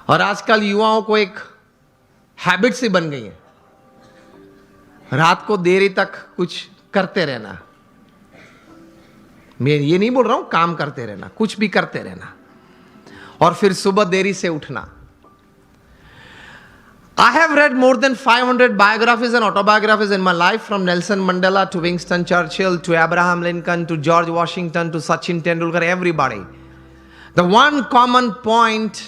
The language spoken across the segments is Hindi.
और आजकल युवाओं को एक हैबिट सी बन गई है, रात को देरी तक कुछ करते रहना। मैं ये नहीं बोल रहा हूं काम करते रहना, कुछ भी करते रहना, और फिर सुबह देरी से उठना। I have read more than 500 biographies and autobiographies in my life, from Nelson Mandela to Winston Churchill to Abraham Lincoln to George Washington to Sachin Tendulkar, everybody. The one common point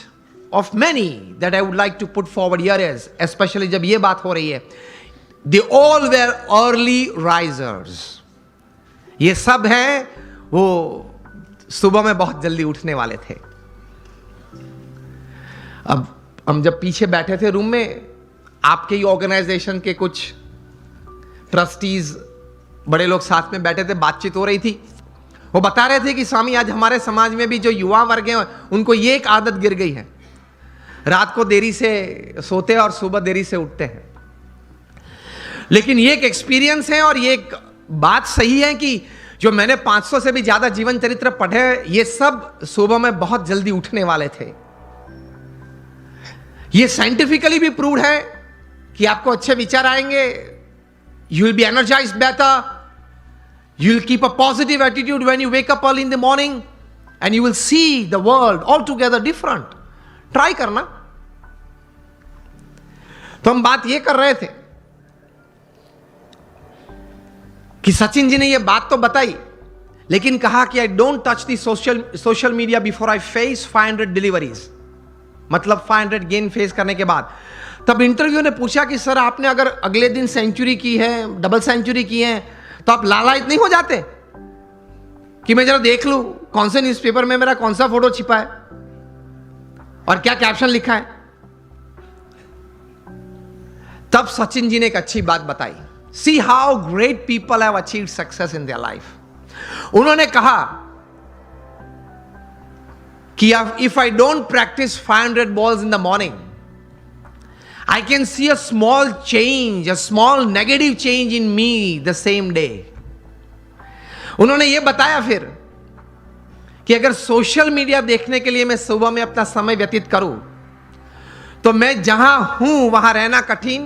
of many that I would like to put forward here is, especially जब ये बात हो रही है, they all were early risers. ये सब हैं वो सुबह में बहुत जल्दी उठने वाले थे। अब हम जब पीछे बैठे थे रूम में, आपके ही ऑर्गेनाइजेशन के कुछ ट्रस्टीज बड़े लोग साथ में बैठे थे, बातचीत हो रही थी। वो बता रहे थे कि स्वामी आज हमारे समाज में भी जो युवा वर्ग हैं उनको ये एक आदत गिर गई है, रात को देरी से सोते हैं और सुबह देरी से उठते हैं। लेकिन ये एक एक्सपीरियंस है और ये एक बात सही है कि जो मैंने 500 से भी ज्यादा जीवन चरित्र पढ़े, ये सब सुबह में बहुत जल्दी उठने वाले थे। ये साइंटिफिकली भी प्रूव्ड है कि आपको अच्छे विचार आएंगे, you will be energised better, you will keep a positive attitude when you wake up early in the morning and you will see the world all together different. Try करना। तो हम बात ये कर रहे थे कि सचिन जी ने ये बात तो बताई, लेकिन कहा कि I don't touch the social media before I face 500 deliveries, मतलब 500 गेन फेस करने के बाद। तब इंटरव्यू ने पूछा कि सर आपने अगर अगले दिन सेंचुरी की है, डबल सेंचुरी की है, तो आप लालायित नहीं हो जाते कि मैं जरा देख लूं कौन से न्यूज़पेपर में मेरा कौन सा फोटो छिपा है और क्या कैप्शन लिखा है? तब सचिन जी ने एक अच्छी बात बताई। See how great people have achieved success in their life. उन्होंने कहा कि if I don't practice 500 balls in the morning, I can see a small change, a small negative change in me the same day. उन्होंने ये बताया फिर कि अगर सोशल मीडिया देखने के लिए मैं सुबह में अपना समय व्यतीत करूं, तो मैं जहां हूं वहां रहना कठिन,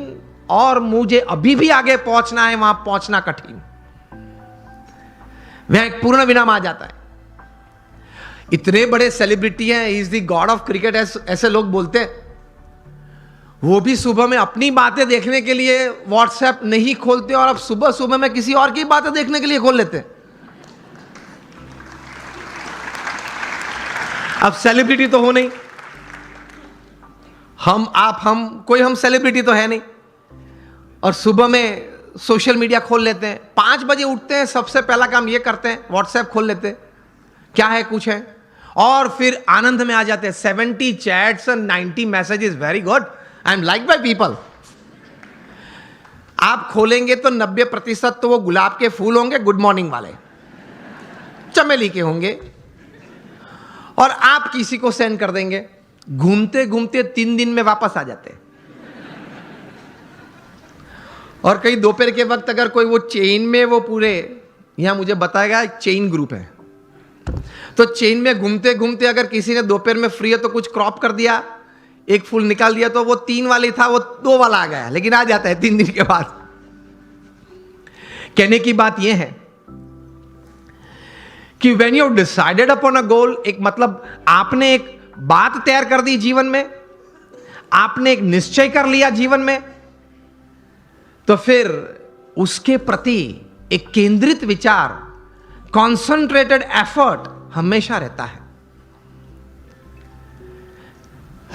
और मुझे अभी भी आगे पहुंचना है, वहां पहुंचना कठिन। वह एक पूर्ण विराम आ जाता है। इतने बड़े सेलिब्रिटी हैं, is the God of cricket ऐसे लोग बोलते हैं, वो भी सुबह में अपनी बातें देखने के लिए व्हाट्सएप नहीं खोलते, और अब सुबह सुबह में किसी और की बातें देखने के लिए खोल लेते हैं। अब सेलिब्रिटी तो हो नहीं, हम सेलिब्रिटी तो है नहीं, और सुबह में सोशल मीडिया खोल लेते हैं। 5 बजे उठते हैं, सबसे पहला काम ये करते हैं, व्हाट्सएप खोल लेते हैं, क्या है कुछ है, और फिर आनंद में आ जाते हैं। 70 चैट्स और 90 messages, very good, I am like by people. आप खोलेंगे तो 90% तो वो गुलाब के फूल होंगे, गुड मॉर्निंग वाले, चमेली के होंगे, और आप किसी को सेंड कर देंगे। घूमते घूमते 3 दिन में वापस आ जाते हैं। और कई दोपहर के वक्त अगर कोई वो चेन में, वो पूरे यहां मुझे बताएगा एक चेन ग्रुप है, तो चेन में घूमते घूमते अगर किसी ने दोपहर में फ्री है तो कुछ क्रॉप कर दिया, एक फूल निकाल दिया, तो वो 3 वाली था वो 2 वाला आ गया, लेकिन आ जाता है 3 दिन के बाद। कहने की बात यह है कि when you decided upon a goal, एक मतलब आपने एक बात तैयार कर दी जीवन में, आपने एक निश्चय कर लिया जीवन में, तो फिर उसके प्रति एक केंद्रित विचार, कॉन्सेंट्रेटेड एफर्ट हमेशा रहता है।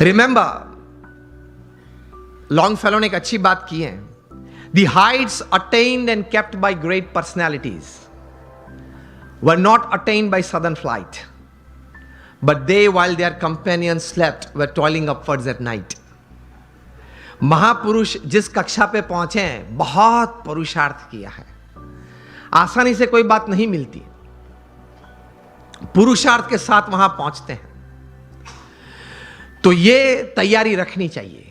रिमेंबर, लॉन्गफेलो ने एक अच्छी बात की है, the Heights attend and kept bye great personalities were not attend by sudden flight, but they while their companions slept were toiling upwards at night. महापुरुष जिस कक्षा पे पहुंचे हैं, बहुत पुरुषार्थ किया है। आसानी से कोई बात नहीं मिलती, पुरुषार्थ के साथ वहां पहुंचते हैं। तो ये तैयारी रखनी चाहिए